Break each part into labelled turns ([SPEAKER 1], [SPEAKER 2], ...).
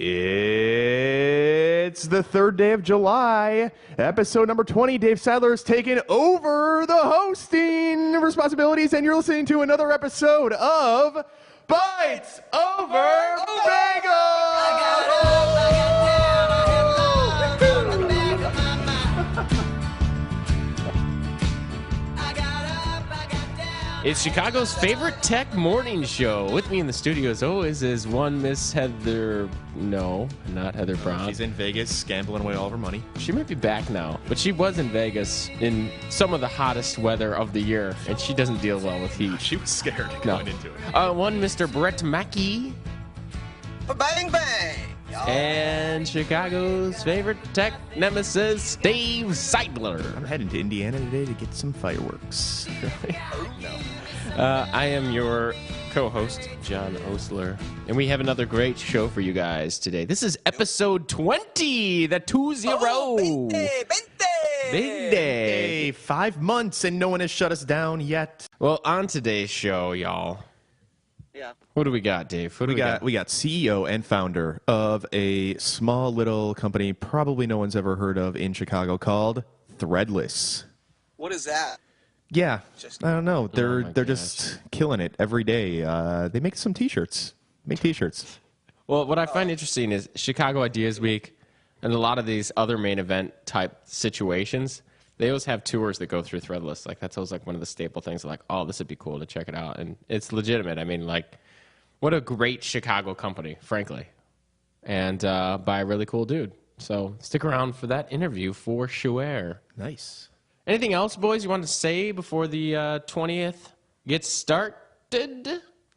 [SPEAKER 1] It's the third day of July, episode number 20. Dave Sadler has taken over the hosting responsibilities, and you're listening to another episode of Bites Over
[SPEAKER 2] It's Chicago's favorite tech morning show. With me in the studio, as always, is one Miss Heather... No, not Heather Brown.
[SPEAKER 1] She's in Vegas, gambling away all of her money.
[SPEAKER 2] She might be back now, but she was in Vegas in some of the hottest weather of the year, and she doesn't deal well with heat.
[SPEAKER 1] She was scared going into it.
[SPEAKER 2] One Mr. Brett Mackey.
[SPEAKER 3] Bang, bang.
[SPEAKER 2] And Chicago's favorite tech nemesis, Dave Seidler.
[SPEAKER 1] I'm heading to Indiana today to get some fireworks.
[SPEAKER 2] I am your co-host, John Osler, and we have another great show for you guys today. This is episode 20, the 20. Big day.
[SPEAKER 1] 5 months and no one has shut us down yet.
[SPEAKER 2] Well, on today's show, y'all.
[SPEAKER 3] Yeah.
[SPEAKER 2] What do we got, Dave? What do we got?
[SPEAKER 1] We got CEO and founder of a small little company probably no one's ever heard of in Chicago called Threadless.
[SPEAKER 3] What is that?
[SPEAKER 1] Yeah, I don't know. They're
[SPEAKER 2] gosh.
[SPEAKER 1] just killing it every day. They make some T-shirts.
[SPEAKER 2] Well, what I find interesting is Chicago Ideas Week and a lot of these other main event type situations, they always have tours that go through Threadless. Like, that's always like one of the staple things. Like, oh, this would be cool to check it out. And it's legitimate. I mean, like, what a great Chicago company, frankly. And by a really cool dude. So stick around for that interview for sure.
[SPEAKER 1] Nice.
[SPEAKER 2] Anything else, boys, you want to say before the 20th gets started?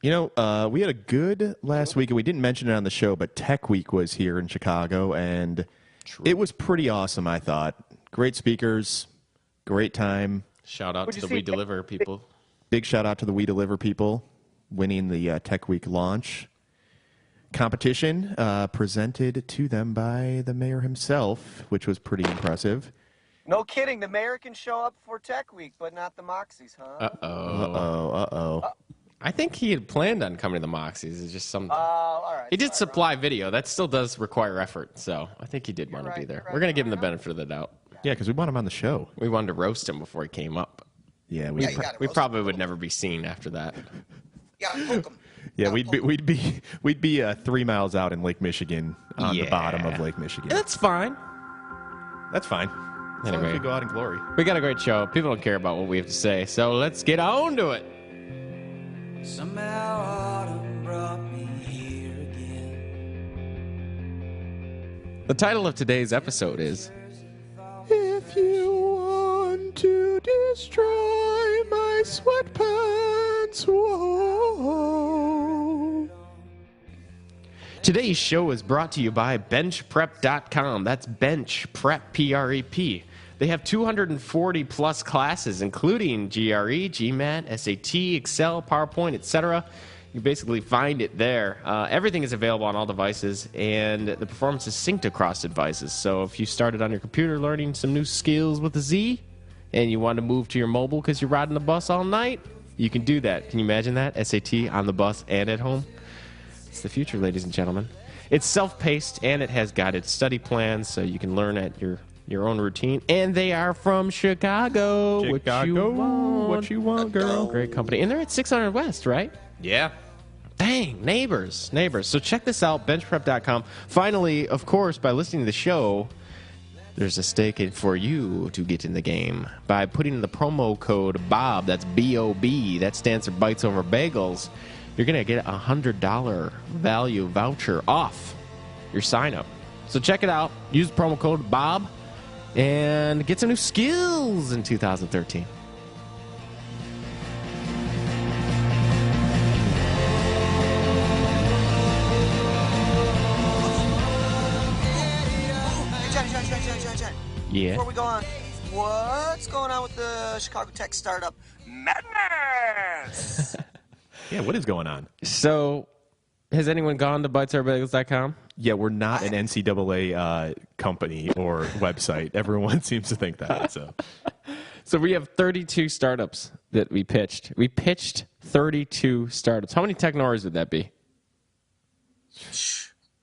[SPEAKER 1] You know, we had a good last week, and we didn't mention it on the show, but Tech Week was here in Chicago, and it was pretty awesome, I thought. Great speakers, great time.
[SPEAKER 2] Shout out to the We Deliver people.
[SPEAKER 1] Big shout out to the We Deliver people winning the Tech Week launch competition presented to them by the mayor himself, which was pretty impressive.
[SPEAKER 3] No kidding. The mayor can show up for Tech Week, but not the Moxies, huh?
[SPEAKER 1] Uh-oh.
[SPEAKER 2] I think he had planned on coming to the Moxies. It's just some.
[SPEAKER 3] All right.
[SPEAKER 2] He did supply video. That still does require effort, so I think he did want to be there. We're going to give him the benefit of the doubt.
[SPEAKER 1] Yeah, because we want him on the show.
[SPEAKER 2] We wanted to roast him before he came up.
[SPEAKER 1] Yeah,
[SPEAKER 3] you
[SPEAKER 2] We probably would never be seen after that.
[SPEAKER 3] Poke 'em.
[SPEAKER 1] Yeah, we'd be 3 miles out in Lake Michigan on the bottom of Lake Michigan.
[SPEAKER 2] That's fine.
[SPEAKER 1] That's fine. As long as we go out in glory.
[SPEAKER 2] We got a great show. People don't care about what we have to say, so let's get on to it.
[SPEAKER 4] Somehow autumn brought me here again.
[SPEAKER 2] The title of today's episode is
[SPEAKER 1] If you want to destroy my sweatpants, whoa.
[SPEAKER 2] Today's show is brought to you by benchprep.com. That's benchprep, P-R-E-P. They have 240 plus classes, including GRE, GMAT, SAT, Excel, PowerPoint, etc. You basically find it there. Everything is available on all devices, and the performance is synced across devices. So if you started on your computer learning some new skills with a Z, and you want to move to your mobile because you're riding the bus all night, you can do that. Can you imagine that? SAT on the bus and at home? It's the future, ladies and gentlemen. It's self-paced, and it has guided study plans, so you can learn at your own routine. And they are from Chicago. What you want, girl. Great company. And they're at 600 West, right?
[SPEAKER 1] Yeah.
[SPEAKER 2] Dang, neighbors. So check this out, benchprep.com. Finally, of course, by listening to the show, there's a stake in for you to get in the game. By putting in the promo code BOB, that's B-O-B, that stands for Bites Over Bagels, you're going to get a $100 value voucher off your sign-up. So check it out. Use the promo code BOB and get some new skills in 2013.
[SPEAKER 3] John.
[SPEAKER 2] Yeah.
[SPEAKER 3] Before we go on, what's going on with the Chicago tech startup madness?
[SPEAKER 1] Yeah, what is going on?
[SPEAKER 2] So, has anyone gone to BitesOverBagels.com?
[SPEAKER 1] Yeah, we're not an NCAA company or website. Everyone seems to think that. So
[SPEAKER 2] we have 32 startups that we pitched. We pitched 32 startups. How many Technors would that be?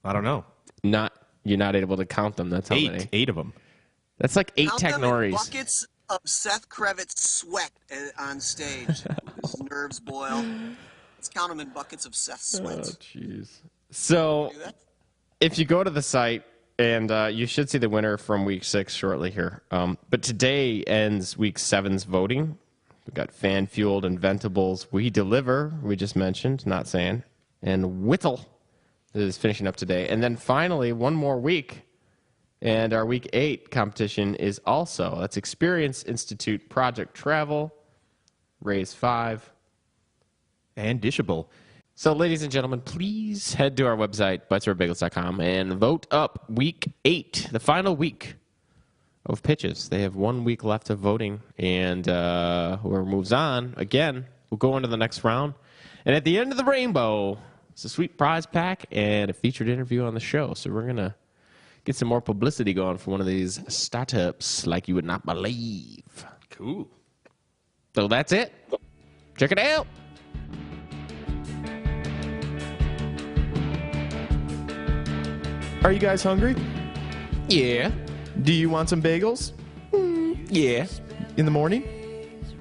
[SPEAKER 1] I don't know.
[SPEAKER 2] you're not able to count them. That's how many.
[SPEAKER 1] 8 of them.
[SPEAKER 2] That's like 8
[SPEAKER 3] Count them in
[SPEAKER 2] Technories.
[SPEAKER 3] buckets of Seth Krevitz's sweat on stage. His nerves boil. Let's count them in buckets of Seth's
[SPEAKER 2] Oh,
[SPEAKER 3] sweat.
[SPEAKER 2] jeez. So,
[SPEAKER 3] Do that?
[SPEAKER 2] if you go to the site, and you should see the winner from week 6 shortly here. But today ends week 7's voting. We've got Fan Fueled, Inventables, We Deliver, we just mentioned, not saying, and Whittle is finishing up today. And then finally, one more week, and our week 8 competition is also, that's Experience Institute Project Travel, Raise 5.
[SPEAKER 1] And Dishable.
[SPEAKER 2] So, ladies and gentlemen, please head to our website, buttsrebagels.com, and vote up week 8, the final week of pitches. They have 1 week left of voting, and whoever moves on, again, will go into the next round. And at the end of the rainbow, it's a sweet prize pack and a featured interview on the show. So we're going to get some more publicity going for one of these startups like you would not believe.
[SPEAKER 1] Cool.
[SPEAKER 2] So that's it. Check it out.
[SPEAKER 1] Are you guys hungry?
[SPEAKER 2] Yeah.
[SPEAKER 1] Do you want some bagels
[SPEAKER 2] Yeah.
[SPEAKER 1] in the morning?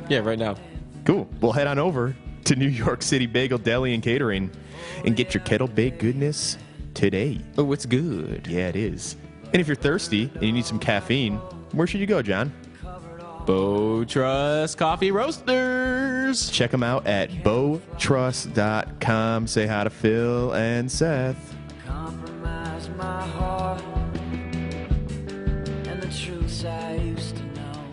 [SPEAKER 2] Yeah, right now.
[SPEAKER 1] Cool. Well, head on over to New York City Bagel Deli and Catering and get your kettle baked goodness today.
[SPEAKER 2] Oh, it's good.
[SPEAKER 1] Yeah, it is. And if you're thirsty and you need some caffeine, where should you go, John?
[SPEAKER 2] Bo Trust Coffee Roasters.
[SPEAKER 1] Check them out at botrust.com. Say hi to Phil and Seth.
[SPEAKER 4] Compromise my heart and the truths I used to know.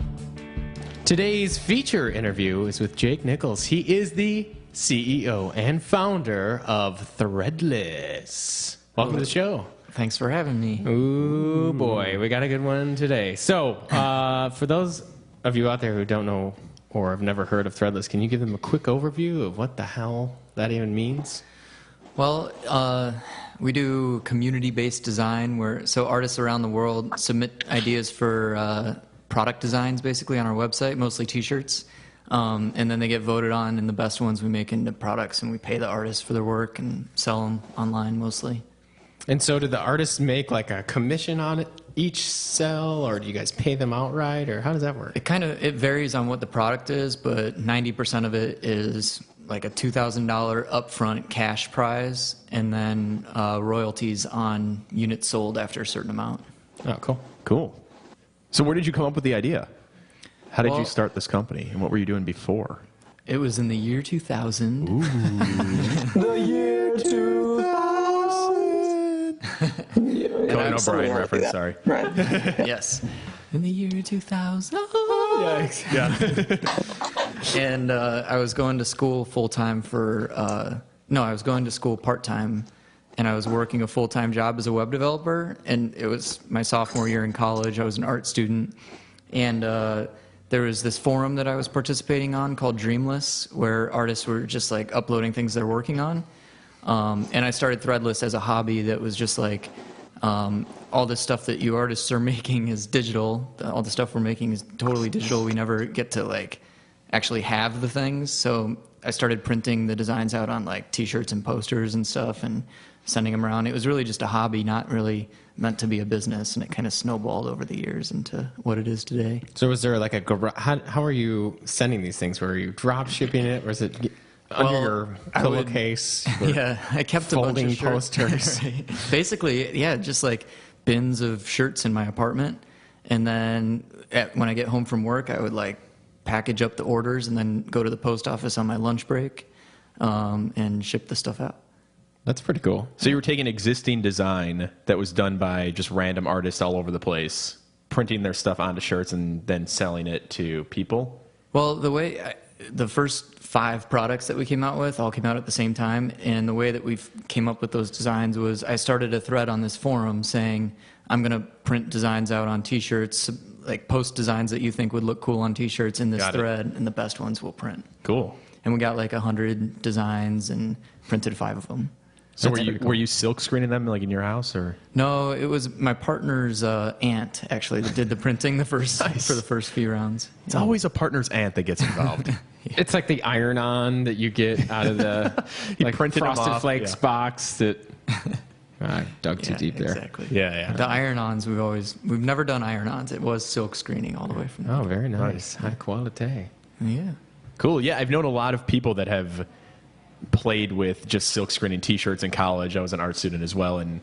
[SPEAKER 2] Today's feature interview is with Jake Nichols. He is the CEO and founder of Threadless. Welcome to the show.
[SPEAKER 5] Thanks for having me.
[SPEAKER 2] Ooh, boy, we got a good one today. So, for those of you out there who don't know or have never heard of Threadless, can you give them a quick overview of what the hell that even means?
[SPEAKER 5] Well, we do community-based design so artists around the world submit ideas for product designs basically on our website, mostly t-shirts. And then they get voted on, and the best ones we make into products, and we pay the artists for their work and sell them online mostly.
[SPEAKER 2] And so do the artists make like a commission on it each sell, or do you guys pay them outright, or how does that work?
[SPEAKER 5] It varies on what the product is, but 90% of it is like a $2,000 upfront cash prize, and then royalties on units sold after a certain amount.
[SPEAKER 2] Oh, cool.
[SPEAKER 1] Cool. So where did you come up with the idea? How did
[SPEAKER 5] Well-
[SPEAKER 1] you start this company, and what were you doing before?
[SPEAKER 5] It was in the year 2000.
[SPEAKER 1] The year 2000. Conan O'Brien reference, sorry.
[SPEAKER 3] Right.
[SPEAKER 5] Yes. In the year 2000.
[SPEAKER 1] Yeah.
[SPEAKER 5] And I was going to school full-time I was going to school part-time, and I was working a full-time job as a web developer, and it was my sophomore year in college. I was an art student, and there was this forum that I was participating on called Dreamless, where artists were just like uploading things they're working on. And I started Threadless as a hobby that was just like, all the stuff that you artists are making is digital. All the stuff we're making is totally digital. We never get to like actually have the things. So I started printing the designs out on like t-shirts and posters and stuff and sending them around. It was really just a hobby, not really meant to be a business, and it kind of snowballed over the years into what it is today.
[SPEAKER 2] So was there like how are you sending these things? Were you drop shipping it, or is it under
[SPEAKER 5] Well,
[SPEAKER 2] your
[SPEAKER 5] I would-
[SPEAKER 2] pillowcase?
[SPEAKER 5] Yeah, I kept a bunch
[SPEAKER 2] Folding
[SPEAKER 5] of shirts.
[SPEAKER 2] posters.
[SPEAKER 5] Right. Basically, yeah, just like bins of shirts in my apartment, and then when I get home from work, I would like package up the orders and then go to the post office on my lunch break and ship the stuff out.
[SPEAKER 2] That's pretty cool.
[SPEAKER 1] So you were taking existing design that was done by just random artists all over the place, printing their stuff onto shirts and then selling it to people?
[SPEAKER 5] Well, the first 5 products that we came out with all came out at the same time, and the way that we came up with those designs was I started a thread on this forum saying, I'm going to print designs out on t-shirts, like post designs that you think would look cool on t-shirts in this
[SPEAKER 1] Got it.
[SPEAKER 5] thread, and the best ones we'll print.
[SPEAKER 1] Cool.
[SPEAKER 5] And we got like 100 designs and printed 5 of them.
[SPEAKER 1] So
[SPEAKER 2] That's
[SPEAKER 1] were you silk screening them like in your house, or?
[SPEAKER 5] No, it was my partner's aunt actually that did the printing for the first few rounds.
[SPEAKER 1] It's always a partner's aunt that gets involved.
[SPEAKER 2] It's like the iron-on that you get out of the
[SPEAKER 1] He
[SPEAKER 2] like
[SPEAKER 1] printed 'em
[SPEAKER 2] Frosted
[SPEAKER 1] off,
[SPEAKER 2] Flakes
[SPEAKER 1] yeah.
[SPEAKER 2] box that I dug too deep there.
[SPEAKER 5] Exactly.
[SPEAKER 1] Yeah.
[SPEAKER 5] The iron-ons, we've never done iron-ons. It was silk screening all the way from.
[SPEAKER 2] Oh, very nice. High quality.
[SPEAKER 5] Yeah.
[SPEAKER 1] Cool. Yeah, I've known a lot of people that have played with just silk screening T-shirts in college. I was an art student as well, and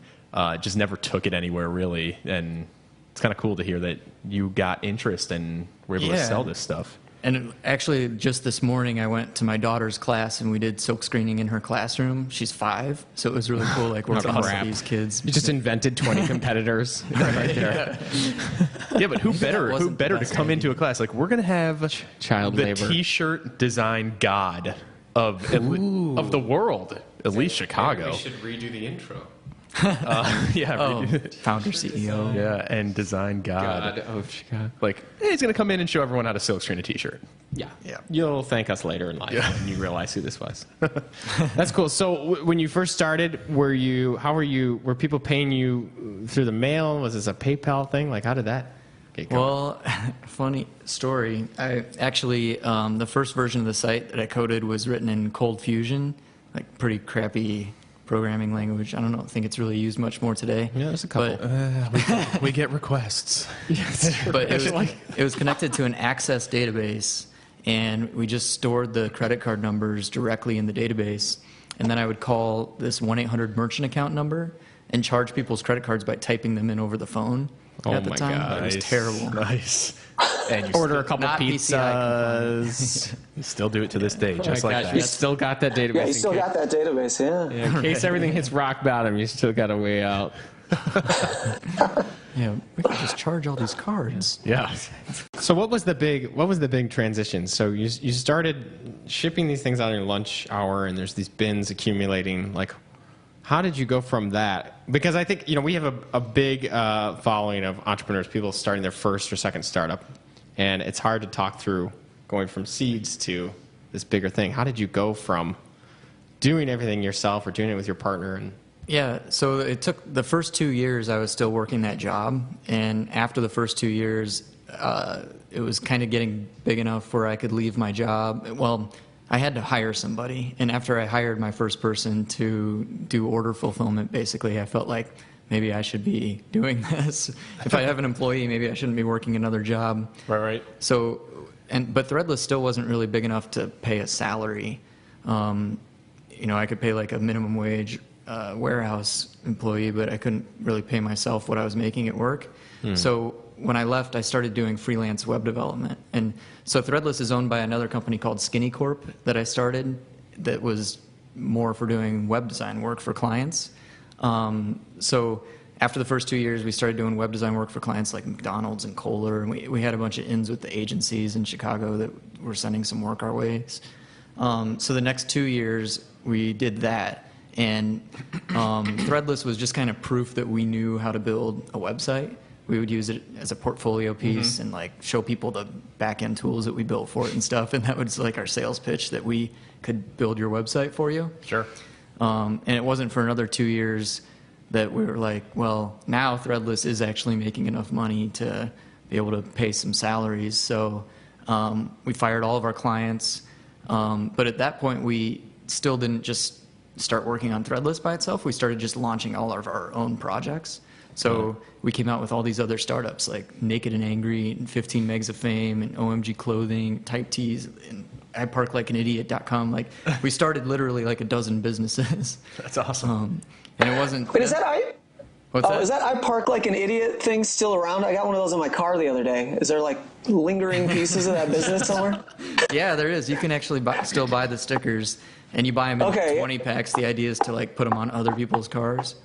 [SPEAKER 1] just never took it anywhere really. And it's kind of cool to hear that you got interest and were able to sell this stuff.
[SPEAKER 5] And actually, just this morning, I went to my daughter's class, and we did silk screening in her classroom. She's 5, so it was really cool, like, working with these kids.
[SPEAKER 2] You just invented 20 competitors right there.
[SPEAKER 1] Yeah, but who better to come into a class? Like, we're going to have
[SPEAKER 2] Child
[SPEAKER 1] the
[SPEAKER 2] labor.
[SPEAKER 1] T-shirt design god of the world, at least Chicago.
[SPEAKER 2] We should redo the intro.
[SPEAKER 5] Founder, CEO.
[SPEAKER 1] Yeah, and design god.
[SPEAKER 2] God of Chicago.
[SPEAKER 1] Like, hey, he's going to come in and show everyone how to silk screen a T-shirt.
[SPEAKER 2] Yeah.
[SPEAKER 1] Yeah.
[SPEAKER 2] You'll thank us later in life when you realize who this was. That's cool. So when you first started, were people paying you through the mail? Was this a PayPal thing? Like, how did that get going?
[SPEAKER 5] Well, funny story. I actually, the first version of the site that I coded was written in Cold Fusion, like pretty crappy programming language. I don't think it's really used much more today.
[SPEAKER 2] Yeah, there's a couple.
[SPEAKER 5] But,
[SPEAKER 1] We get requests.
[SPEAKER 5] but it was connected to an Access database, and we just stored the credit card numbers directly in the database. And then I would call this 1-800 merchant account number and charge people's credit cards by typing them in over the phone at the
[SPEAKER 2] my
[SPEAKER 5] time.
[SPEAKER 2] God.
[SPEAKER 5] It was terrible.
[SPEAKER 1] Nice. And you
[SPEAKER 2] Order a couple
[SPEAKER 5] Not
[SPEAKER 2] pizzas.
[SPEAKER 1] you still do it to this day, just
[SPEAKER 2] Oh my
[SPEAKER 1] like
[SPEAKER 2] gosh,
[SPEAKER 1] that.
[SPEAKER 2] you still got that database.
[SPEAKER 3] Yeah, you still got that database, yeah.
[SPEAKER 2] In case everything hits rock bottom, you still got a way out.
[SPEAKER 5] Yeah, we could just charge all these cards.
[SPEAKER 1] Yeah.
[SPEAKER 2] So what was the big transition? So you started shipping these things out in your lunch hour, and there's these bins accumulating. Like, how did you go from that? Because I think we have a big following of entrepreneurs, people starting their first or second startup, and it's hard to talk through going from seeds to this bigger thing. How did you go from doing everything yourself or doing it with your partner? And
[SPEAKER 5] Yeah, so it took the first 2 years I was still working that job, and after the first 2 years, it was kind of getting big enough where I could leave my job. Well, I had to hire somebody, and after I hired my first person to do order fulfillment, basically, I felt like maybe I should be doing this. If I have an employee, maybe I shouldn't be working another job.
[SPEAKER 1] Right.
[SPEAKER 5] So, but Threadless still wasn't really big enough to pay a salary. I could pay like a minimum wage warehouse employee, but I couldn't really pay myself what I was making at work. So when I left, I started doing freelance web development. And so Threadless is owned by another company called Skinny Corp that I started that was more for doing web design work for clients. So after the first 2 years, we started doing web design work for clients like McDonald's and Kohler, and we had a bunch of ins with the agencies in Chicago that were sending some work our ways. So the next 2 years, we did that. And Threadless was just kind of proof that we knew how to build a website. We would use it as a portfolio piece and like show people the back-end tools that we built for it and stuff. And that was like our sales pitch, that we could build your website for you.
[SPEAKER 1] Sure.
[SPEAKER 5] And it wasn't for another 2 years that we were like, well, now Threadless is actually making enough money to be able to pay some salaries. So we fired all of our clients. But at that point, we still didn't just start working on Threadless by itself. We started just launching all of our own projects. So we came out with all these other startups like Naked and Angry and 15 Megs of Fame and OMG Clothing, Type Tees, and iparklikeanidiot.com. Like, we started literally like a dozen businesses.
[SPEAKER 1] That's awesome.
[SPEAKER 5] And it wasn't...
[SPEAKER 3] Wait, is that
[SPEAKER 5] What's that?
[SPEAKER 3] is that I park like an idiot thing still around? I got one of those in my car the other day. Is there like lingering pieces of that business somewhere?
[SPEAKER 5] Yeah, there is. You can actually still buy the stickers, and you buy them in 20 packs. The idea is to like put them on other people's cars.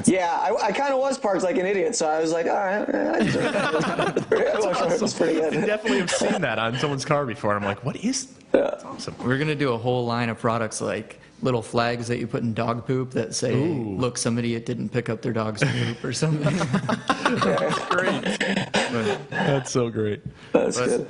[SPEAKER 3] Yeah, I kind of was parked like an idiot, so I was like, all right. It was pretty
[SPEAKER 1] I
[SPEAKER 3] good.
[SPEAKER 1] definitely have seen that on someone's car before. I'm like, what is? That's awesome.
[SPEAKER 5] We're going to do a whole line of products like little flags that you put in dog poop that say, look, some idiot didn't pick up their dog's poop or something.
[SPEAKER 1] That's great. That's so great.
[SPEAKER 3] That's good.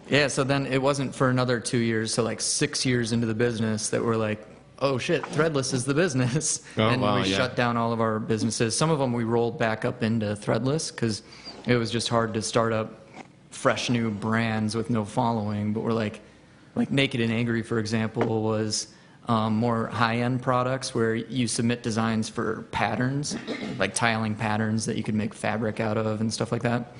[SPEAKER 5] Yeah, so then it wasn't for another 2 years, so like 6 years into the business that we're like, oh shit, Threadless is the business. And we shut down all of our businesses. Some of them we rolled back up into Threadless because it was just hard to start up fresh new brands with no following. But we're like Naked and Angry, for example, was more high-end products where you submit designs for patterns, like tiling patterns that you could make fabric out of and stuff like that.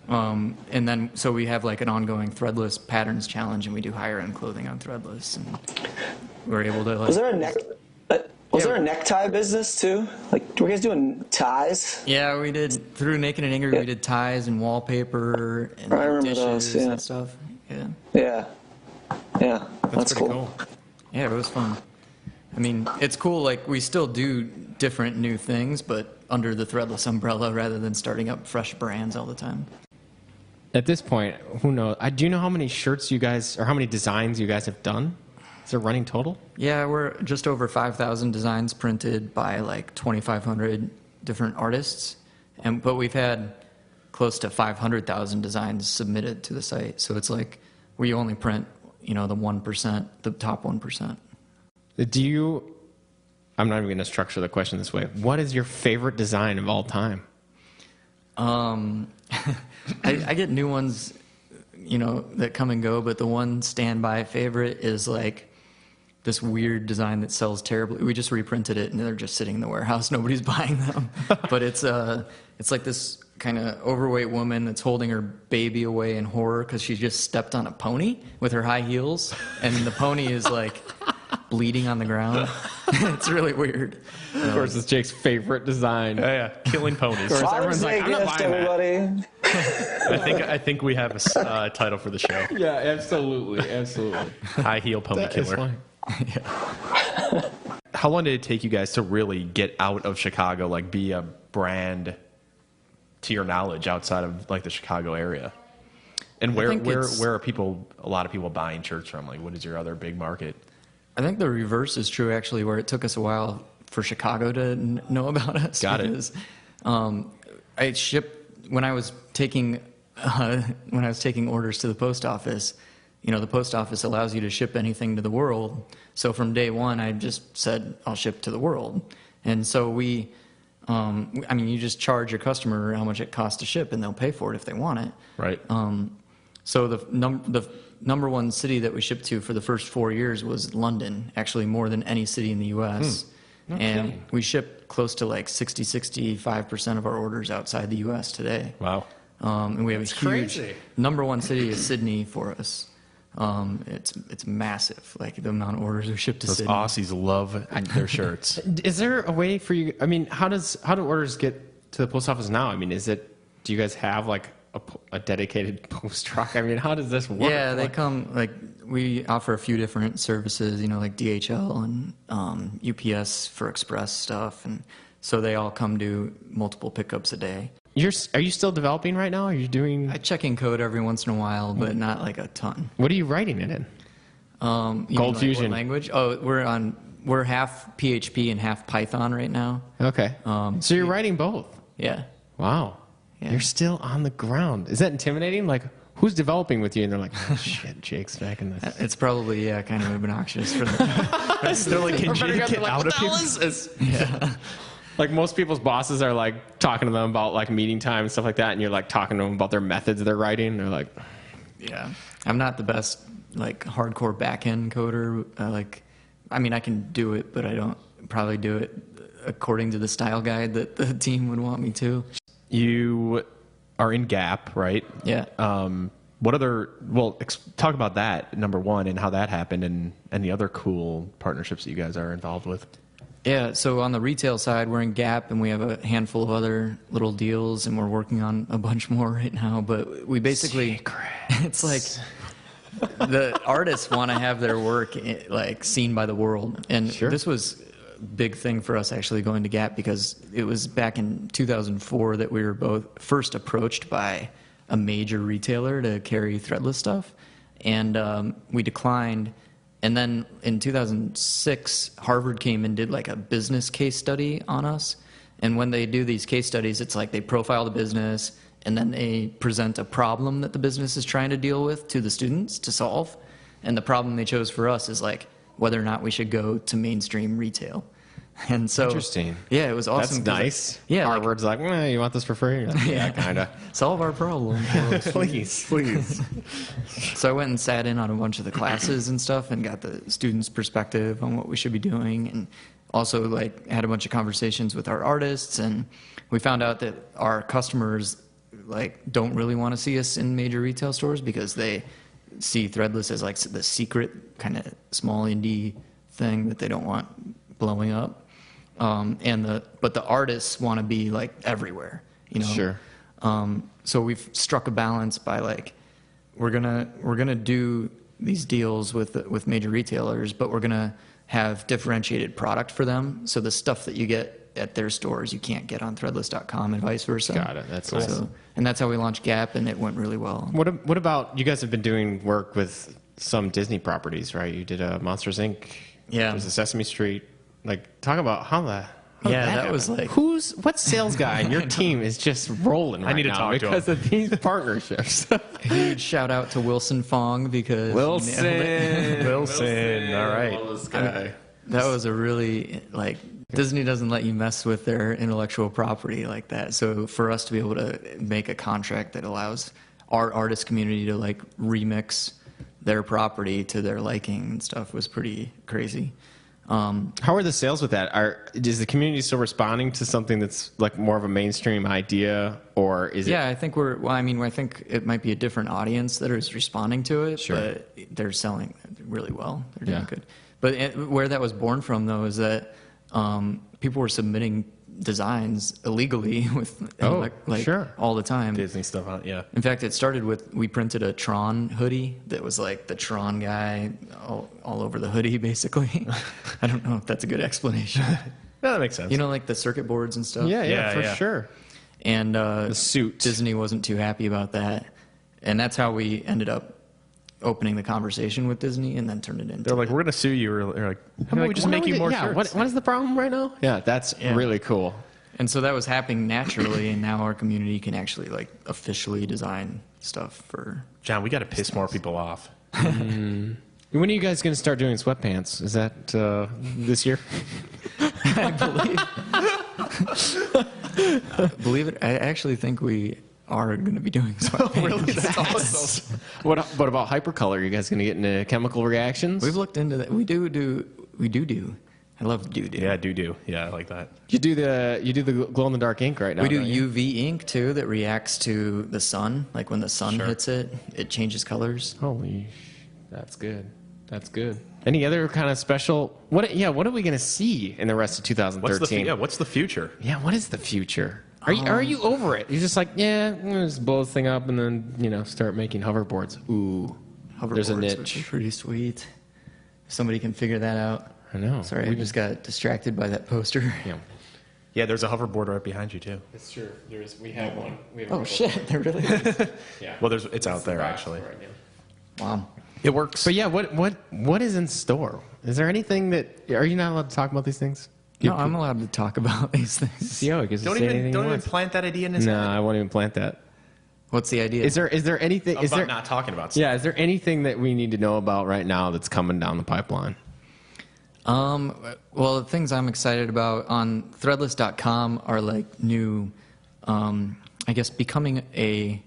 [SPEAKER 5] And then, so we have like an ongoing Threadless patterns challenge, and we do higher-end clothing on Threadless, and we're able to like.
[SPEAKER 6] Was there a necktie business too? Like, were you guys doing ties?
[SPEAKER 5] Yeah, we did through Naked and Angry. We did ties and wallpaper and
[SPEAKER 6] I remember
[SPEAKER 5] dishes
[SPEAKER 6] those, yeah.
[SPEAKER 5] and stuff. Yeah.
[SPEAKER 6] Yeah, that's cool.
[SPEAKER 5] Yeah, it was fun. I mean, it's cool. Like, we still do different new things, but under the Threadless umbrella rather than starting up fresh brands all the time.
[SPEAKER 2] At this point, who knows? Do you know how many shirts you guys, or how many designs you guys have done? Is it running total?
[SPEAKER 5] Yeah, we're just over 5,000 designs printed by like 2,500 different artists, but we've had close to 500,000 designs submitted to the site. So it's like we only print, the 1%, the top 1%. I'm not even going to structure the question this way. What is your favorite design of all time? I get new ones, that come and go, but the one standby favorite is like this weird design that sells terribly. We just reprinted it, and they're just sitting in the warehouse. Nobody's buying them. But it's like this kind of overweight woman that's holding her baby away in horror because she just stepped on a pony with her high heels, and the pony is like bleeding on the ground. It's really weird.
[SPEAKER 2] Of course, it's Jake's favorite design.
[SPEAKER 7] Yeah, killing ponies.
[SPEAKER 6] Father's Day gift, everybody.
[SPEAKER 7] I think we have a title for the show.
[SPEAKER 2] Yeah, absolutely.
[SPEAKER 7] High heel pony killer.
[SPEAKER 1] How long did it take you guys to really get out of Chicago, like be a brand to your knowledge outside of like the Chicago area? And where are a lot of people buying shirts from? Like, what is your other big market?
[SPEAKER 5] I think the reverse is true, actually, where it took us a while for Chicago to know about us.
[SPEAKER 1] Got it.
[SPEAKER 5] I shipped when I was taking orders to the post office. The post office allows you to ship anything to the world. So from day one, I just said I'll ship to the world, and so you just charge your customer how much it costs to ship, and they'll pay for it if they want it.
[SPEAKER 1] Right.
[SPEAKER 5] So the number one city that we shipped to for the first 4 years was London, actually more than any city in the U.S. And we ship close to like 65% of our orders outside the U.S. today.
[SPEAKER 1] Wow.
[SPEAKER 5] And we have
[SPEAKER 2] That's
[SPEAKER 5] a huge
[SPEAKER 2] crazy.
[SPEAKER 5] number one city is Sydney for us. It's massive, like the amount of orders we ship to
[SPEAKER 1] Those
[SPEAKER 5] Sydney.
[SPEAKER 1] Aussies love their shirts.
[SPEAKER 2] Is there a way for you? I mean, how do orders get to the post office now? I mean, do you guys have like a dedicated post truck? I mean, how does this work?
[SPEAKER 5] Yeah, they come, like, we offer a few different services, like DHL and UPS for express stuff, and so they all come do multiple pickups a day.
[SPEAKER 2] Are you still developing right now? Are you doing?
[SPEAKER 5] I check in code every once in a while, but not like a ton.
[SPEAKER 2] What are you writing it in?
[SPEAKER 5] Cold
[SPEAKER 2] Fusion.
[SPEAKER 5] What language? Oh, we're half PHP and half Python right now.
[SPEAKER 2] Okay. So you're writing both?
[SPEAKER 5] Yeah.
[SPEAKER 2] Wow.
[SPEAKER 5] Yeah.
[SPEAKER 2] You're still on the ground. Is that intimidating? Like, who's developing with you? And they're like, oh, shit, Jake's back in this.
[SPEAKER 5] It's probably, kind of obnoxious for them.
[SPEAKER 7] They're like, can Jake get out of here?
[SPEAKER 5] Yeah.
[SPEAKER 2] Like, most people's bosses are like talking to them about like meeting time and stuff like that, and you're like talking to them about their methods they're writing. They're like,
[SPEAKER 5] yeah. I'm not the best like hardcore back-end coder. I can do it, but I don't probably do it according to the style guide that the team would want me to.
[SPEAKER 1] You are in Gap, right?
[SPEAKER 5] Yeah.
[SPEAKER 1] Talk about that, number one, and how that happened, and any other cool partnerships that you guys are involved with.
[SPEAKER 5] Yeah, so on the retail side, we're in Gap, and we have a handful of other little deals, and we're working on a bunch more right now. But we basically, it's like the artists want to have their work like seen by the world, and this was a big thing for us actually going to Gap, because it was back in 2004 that we were both first approached by a major retailer to carry Threadless stuff, and we declined. And then in 2006, Harvard came and did like a business case study on us. And when they do these case studies, it's like they profile the business, and then they present a problem that the business is trying to deal with to the students to solve. And the problem they chose for us is like whether or not we should go to mainstream retail. And so,
[SPEAKER 2] Interesting.
[SPEAKER 5] Yeah, it was
[SPEAKER 2] That's
[SPEAKER 5] awesome. 'cause
[SPEAKER 2] nice.
[SPEAKER 5] Yeah,
[SPEAKER 2] Harvard's like, you want this for free? Yeah, kind of.
[SPEAKER 5] solve our problem.
[SPEAKER 2] Please.
[SPEAKER 5] So I went and sat in on a bunch of the classes and stuff and got the students' perspective on what we should be doing, and also like had a bunch of conversations with our artists, and we found out that our customers like don't really want to see us in major retail stores because they see Threadless as like the secret kind of small indie thing that they don't want blowing up. But the artists want to be like everywhere, you know.
[SPEAKER 2] Sure.
[SPEAKER 5] So we've struck a balance by like we're gonna do these deals with major retailers, but we're gonna have differentiated product for them. So the stuff that you get at their stores you can't get on Threadless.com and vice versa.
[SPEAKER 2] Got it. That's nice.
[SPEAKER 5] And that's how we launched Gap, and it went really well.
[SPEAKER 2] What about, you guys have been doing work with some Disney properties, right? You did Monsters Inc.
[SPEAKER 5] Yeah.
[SPEAKER 2] There's a Sesame Street. Like, talk about how
[SPEAKER 5] Yeah,
[SPEAKER 2] did
[SPEAKER 5] that was
[SPEAKER 2] happen?
[SPEAKER 5] like-
[SPEAKER 2] what sales guy in your team is just rolling right
[SPEAKER 7] need to
[SPEAKER 2] now
[SPEAKER 7] talk to
[SPEAKER 2] because
[SPEAKER 7] him.
[SPEAKER 2] of these partnerships?
[SPEAKER 5] Huge shout out to Wilson Fong because he nailed it.
[SPEAKER 7] Wilson. All right.
[SPEAKER 2] Love this guy.
[SPEAKER 5] That was a really, like, Disney doesn't let you mess with their intellectual property like that. So for us to be able to make a contract that allows our artist community to like remix their property to their liking and stuff was pretty crazy.
[SPEAKER 2] How are the sales with that? Is the community still responding to something that's like more of a mainstream idea, or is it?
[SPEAKER 5] Yeah, I think I think it might be a different audience that is responding to it,
[SPEAKER 2] Sure.
[SPEAKER 5] but they're selling really well. They're doing
[SPEAKER 2] Yeah.
[SPEAKER 5] good. But where that was born from, though, is that people were submitting designs illegally with
[SPEAKER 2] sure.
[SPEAKER 5] all the time.
[SPEAKER 7] Disney stuff on it, yeah.
[SPEAKER 5] In fact, it started with, we printed a Tron hoodie that was like the Tron guy all over the hoodie, basically. I don't know if that's a good explanation.
[SPEAKER 7] Yeah, that makes sense.
[SPEAKER 5] You know, like the circuit boards and stuff?
[SPEAKER 2] Yeah, for
[SPEAKER 7] yeah.
[SPEAKER 2] sure.
[SPEAKER 5] And
[SPEAKER 2] The suit.
[SPEAKER 5] Disney wasn't too happy about that. And that's how we ended up opening the conversation with Disney and then turned it into...
[SPEAKER 7] They're like, we're going to sue you. Or like, how about we just make you more shirts?
[SPEAKER 2] What is the problem right now? Yeah, that's really cool.
[SPEAKER 5] And so that was happening naturally, and now our community can actually like officially design stuff for...
[SPEAKER 7] John, we got to piss more people off.
[SPEAKER 2] When are you guys going to start doing sweatpants? Is that this year?
[SPEAKER 5] Believe it, I actually think we are going to be doing sweatpants.
[SPEAKER 7] Really? That's awesome.
[SPEAKER 2] What about hypercolor? Are you guys going to get into chemical reactions?
[SPEAKER 5] We've looked into that. We do. I love do.
[SPEAKER 7] Yeah, do. Yeah, I like that.
[SPEAKER 2] You do the glow in the dark ink right now.
[SPEAKER 5] We do
[SPEAKER 2] don't you?
[SPEAKER 5] UV ink too that reacts to the sun. Like when the sun
[SPEAKER 7] Sure.
[SPEAKER 5] hits it, it changes colors.
[SPEAKER 2] Holy, that's good. That's good. Any other kind of special? What are we going to see in the rest of 2013?
[SPEAKER 7] What's the future?
[SPEAKER 2] Yeah, what is the future? Are you over it? You're just like, I'm gonna just blow this thing up and then start making hoverboards. Ooh, there's a
[SPEAKER 5] Hoverboards would
[SPEAKER 2] niche.
[SPEAKER 5] be pretty sweet. If somebody can figure that out.
[SPEAKER 2] I know.
[SPEAKER 5] Sorry, I just got distracted by that poster.
[SPEAKER 2] Yeah,
[SPEAKER 7] Yeah, there's a hoverboard right behind you, too.
[SPEAKER 2] it's true. We have one.
[SPEAKER 5] Oh shit, there really is.
[SPEAKER 2] Yeah.
[SPEAKER 7] Well, it's out there, actually.
[SPEAKER 5] Wow.
[SPEAKER 7] It works.
[SPEAKER 2] But yeah, what is in store? Is there anything are you not allowed to talk about these things?
[SPEAKER 5] No, I'm allowed to talk about these things.
[SPEAKER 2] CEO gets to
[SPEAKER 7] Don't
[SPEAKER 2] say anything he
[SPEAKER 7] even
[SPEAKER 2] wants.
[SPEAKER 7] plant that idea in his
[SPEAKER 2] No,
[SPEAKER 7] head.
[SPEAKER 2] I won't even plant that.
[SPEAKER 5] What's the idea?
[SPEAKER 2] Is there anything? Is
[SPEAKER 7] About
[SPEAKER 2] there
[SPEAKER 7] not talking about stuff.
[SPEAKER 2] Yeah, is there anything that we need to know about right now that's coming down the pipeline?
[SPEAKER 5] Well, the things I'm excited about on Threadless.com are like new, I guess, becoming a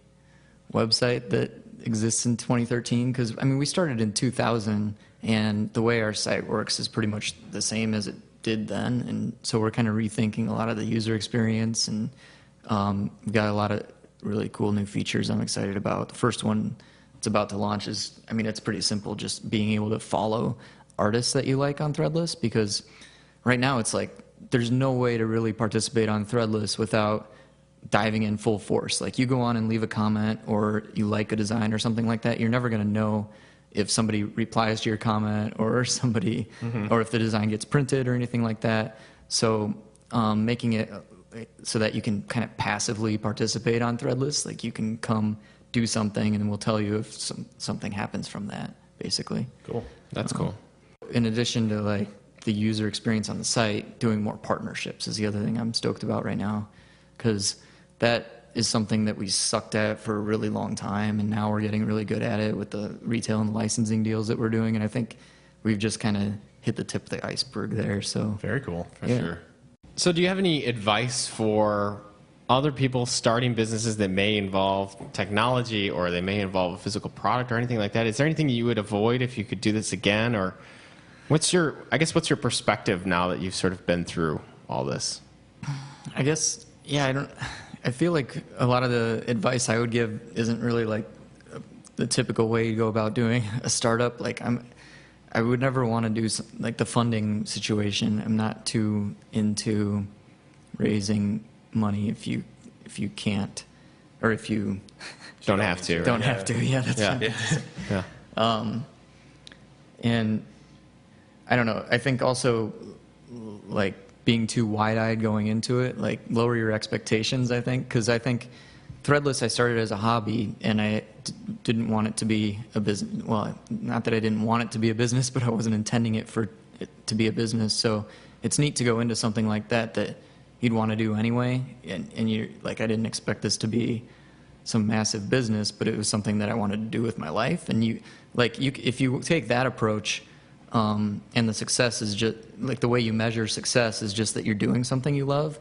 [SPEAKER 5] website that exists in 2013. Because we started in 2000, and the way our site works is pretty much the same as it did then. And so we're kind of rethinking a lot of the user experience, and we've got a lot of really cool new features I'm excited about. The first one it's about to launch is, it's pretty simple, just being able to follow artists that you like on Threadless, because right now it's like there's no way to really participate on Threadless without diving in full force. Like you go on and leave a comment or you like a design or something like that, you're never going to know if somebody replies to your comment or somebody or if the design gets printed or anything like that. So making it so that you can kind of passively participate on Threadless, like you can come do something and we'll tell you if something happens from that, basically.
[SPEAKER 7] Cool.
[SPEAKER 2] That's cool.
[SPEAKER 5] In addition to like the user experience on the site, doing more partnerships is the other thing I'm stoked about right now, because that is something that we sucked at for a really long time, and now we're getting really good at it with the retail and licensing deals that we're doing, and I think we've just kind of hit the tip of the iceberg there. So
[SPEAKER 7] Very cool.
[SPEAKER 2] For sure. So do you have any advice for other people starting businesses that may involve technology or they may involve a physical product or anything like that? Is there anything you would avoid if you could do this again? Or what's your perspective now that you've sort of been through all this?
[SPEAKER 5] I guess, I feel like a lot of the advice I would give isn't really like the typical way you go about doing a startup. Like I would never want to do like the funding situation. I'm not too into raising money if you can't, or if you
[SPEAKER 2] Don't have to. Right?
[SPEAKER 5] don't have to. Yeah, that's
[SPEAKER 2] Yeah.
[SPEAKER 5] And I don't know. I think also like being too wide-eyed going into it, like lower your expectations, I think, because I think Threadless I started as a hobby, and I didn't want it to be a business. Well, not that I didn't want it to be a business, but I wasn't intending it for it to be a business. So it's neat to go into something like that you'd want to do anyway, and you're like, I didn't expect this to be some massive business, but it was something that I wanted to do with my life. And if you take that approach, and the success is just like the way you measure success is just that you're doing something you love.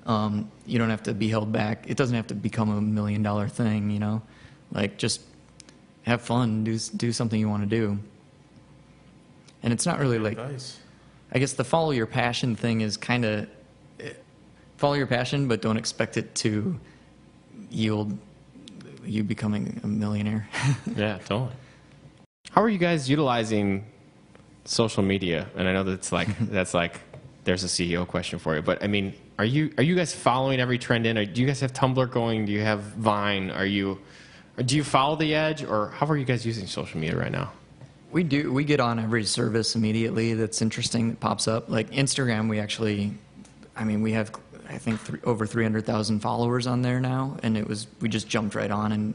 [SPEAKER 5] You don't have to be held back. It doesn't have to become $1 million thing, you know. Like just have fun, do something you want to do. And it's not really like, I guess the follow your passion thing is kind of follow your passion, but don't expect it to yield you becoming a millionaire.
[SPEAKER 2] Yeah, totally. How are you guys utilizing social media? And I know that's like there's a CEO question for you, but I mean, are you guys following every trend in? Or do you guys have Tumblr going? Do you have Vine? Do you follow the edge, or how are you guys using social media right now?
[SPEAKER 5] We do. We get on every service immediately that's interesting that pops up. Like Instagram, we have, I think, over 300,000 followers on there now, and we just jumped right on, and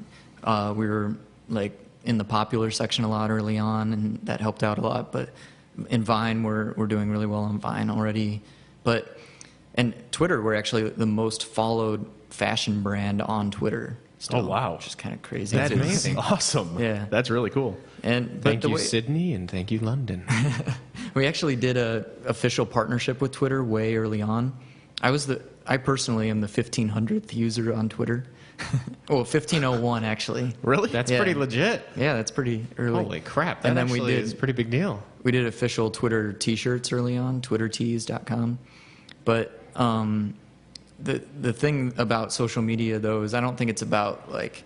[SPEAKER 5] we were like in the popular section a lot early on, and that helped out a lot. But in Vine, we're doing really well on Vine already. And Twitter, we're actually the most followed fashion brand on Twitter still.
[SPEAKER 7] Oh, wow.
[SPEAKER 5] Which is kind of crazy.
[SPEAKER 7] That is amazing. Awesome.
[SPEAKER 5] Yeah.
[SPEAKER 7] That's really cool.
[SPEAKER 5] And
[SPEAKER 2] Thank you, Sydney, and thank you, London.
[SPEAKER 5] We actually did a official partnership with Twitter way early on. I personally am the 1500th user on Twitter. Well, 1501 actually.
[SPEAKER 2] Really? That's
[SPEAKER 5] Yeah.
[SPEAKER 2] pretty legit.
[SPEAKER 5] Yeah, that's pretty early.
[SPEAKER 2] Holy crap! That
[SPEAKER 5] And then
[SPEAKER 2] actually is a pretty big deal.
[SPEAKER 5] We did official Twitter T-shirts early on, twittertees.com. But the thing about social media though is I don't think it's about like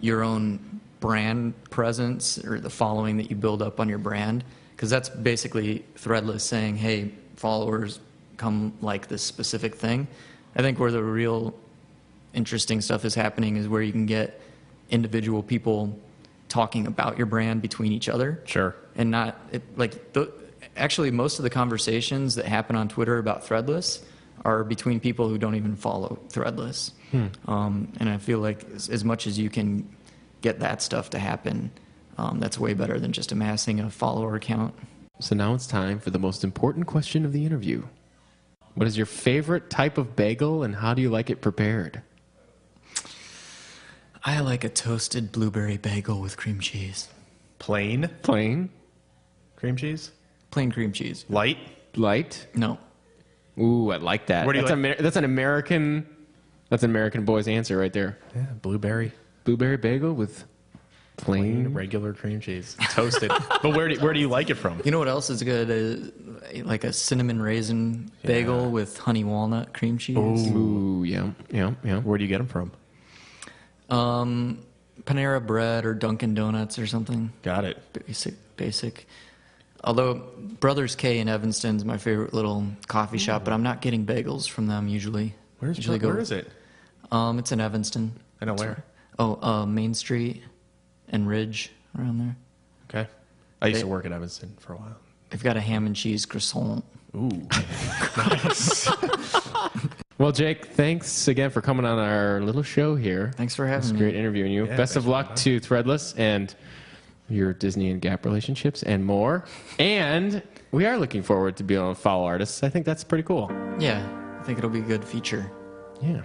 [SPEAKER 5] your own brand presence or the following that you build up on your brand, because that's basically Threadless saying, hey, followers, come like this specific thing. I think where the real interesting stuff is happening is where you can get individual people talking about your brand between each other.
[SPEAKER 7] Sure.
[SPEAKER 5] And actually most of the conversations that happen on Twitter about Threadless are between people who don't even follow Threadless. And I feel like as much as you can get that stuff to happen, that's way better than just amassing a follower count.
[SPEAKER 2] So now it's time for the most important question of the interview. What is your favorite type of bagel, and how do you like it prepared?
[SPEAKER 5] I like a toasted blueberry bagel with cream cheese.
[SPEAKER 7] Plain cream cheese?
[SPEAKER 5] Plain cream cheese.
[SPEAKER 7] Light?
[SPEAKER 5] No.
[SPEAKER 2] Ooh, I like that.
[SPEAKER 7] What do you like?
[SPEAKER 2] That's an American boy's answer right there.
[SPEAKER 7] Yeah, blueberry
[SPEAKER 2] Bagel with plain
[SPEAKER 7] regular cream cheese, toasted. But where do you like it from?
[SPEAKER 5] You know what else is good? Like a cinnamon raisin bagel with honey walnut cream cheese.
[SPEAKER 2] Ooh, yeah.
[SPEAKER 7] Where do you get them from?
[SPEAKER 5] Panera Bread or Dunkin' Donuts or something.
[SPEAKER 7] Got it.
[SPEAKER 5] Basic. Although Brothers K in Evanston is my favorite little coffee shop, but I'm not getting bagels from them usually.
[SPEAKER 7] Where is it?
[SPEAKER 5] It's in Evanston.
[SPEAKER 7] I know where.
[SPEAKER 5] Main Street and Ridge around there.
[SPEAKER 7] Okay. I used to work at Evanston for a while.
[SPEAKER 5] They've got a ham and cheese croissant.
[SPEAKER 7] Ooh. Nice.
[SPEAKER 2] Well, Jake, thanks again for coming on our little show here.
[SPEAKER 5] Thanks for having
[SPEAKER 2] me. It's
[SPEAKER 5] me.
[SPEAKER 2] great interviewing you.
[SPEAKER 7] Yeah,
[SPEAKER 2] Best of luck to Threadless and your Disney and Gap relationships and more. And we are looking forward to being able to follow artists. I think that's pretty cool.
[SPEAKER 5] Yeah, I think it'll be a good feature.
[SPEAKER 2] Yeah.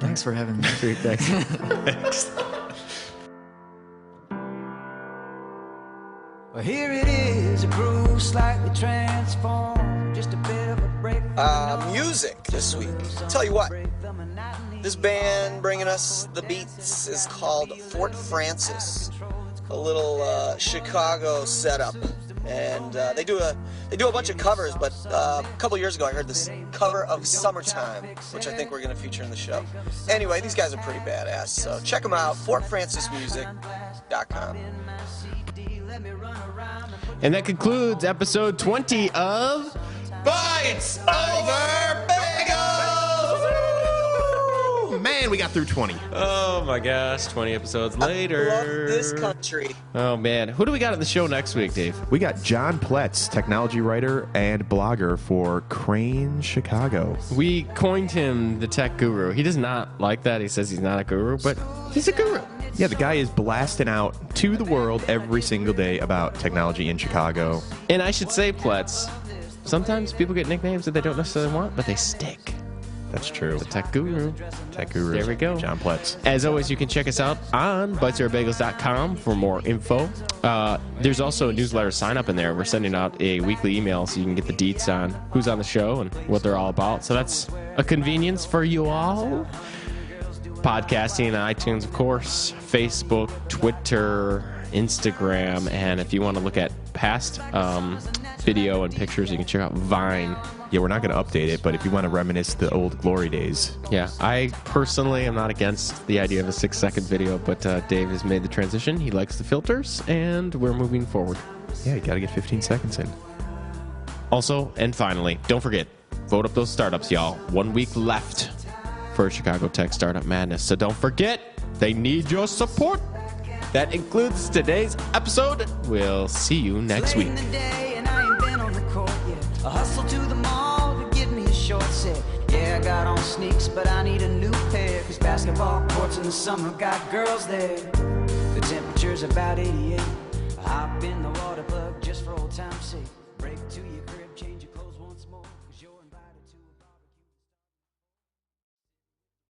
[SPEAKER 5] Thanks for having me.
[SPEAKER 2] Great, thanks.
[SPEAKER 4] Well, here it is, It's a groove slightly transformed, just a bit of a break.
[SPEAKER 3] Music this week. Tell you what, this band bringing us the beats is called Fort Francis, a little Chicago setup, and they do a bunch of covers. But a couple years ago, I heard this cover of "Summertime," which I think we're going to feature in the show. Anyway, these guys are pretty badass, so check them out. FortFrancisMusic.com.
[SPEAKER 2] And that concludes episode 20 of Bites Over Bagels!
[SPEAKER 1] Woo! Man, we got through 20.
[SPEAKER 2] Oh my gosh, 20 episodes later.
[SPEAKER 3] Love this country.
[SPEAKER 2] Oh man, who do we got on the show next week, Dave?
[SPEAKER 1] We got John Pletz, technology writer and blogger for Crane Chicago.
[SPEAKER 2] We coined him the tech guru. He does not like that. He says he's not a guru, but he's a guru.
[SPEAKER 1] Yeah, the guy is blasting out to the world every single day about technology in Chicago.
[SPEAKER 2] And I should say, Pletz, sometimes people get nicknames that they don't necessarily want, but they stick.
[SPEAKER 1] That's true.
[SPEAKER 2] The tech guru.
[SPEAKER 1] Tech guru.
[SPEAKER 2] There we go.
[SPEAKER 1] John Pletz.
[SPEAKER 2] As always, you can check us out on bitesoverbagels.com for more info. There's also a newsletter sign up in there. We're sending out a weekly email so you can get the deets on who's on the show and what they're all about. So that's a convenience for you all. Podcasting on iTunes, of course, Facebook, Twitter, Instagram, and if you want to look at past video and pictures, you can check out Vine.
[SPEAKER 1] Yeah, we're not going to update it, but if you want to reminisce the old glory days.
[SPEAKER 2] Yeah, I personally am not against the idea of a 6-second video, but Dave has made the transition. He likes the filters, and we're moving forward.
[SPEAKER 1] Yeah, you got to get 15 seconds in.
[SPEAKER 2] Also, and finally, don't forget, vote up those startups, y'all. 1 week left for Chicago Tech Startup Madness. So don't forget, they need your support. That includes today's episode. We'll see you next week.
[SPEAKER 4] Late in the day and I ain't been on the court yet. I hustle to the mall to get me a short set. Yeah, I got on sneaks, but I need a new pair. Cause basketball courts in the summer got girls there. The temperature's about 88. I hop in the water.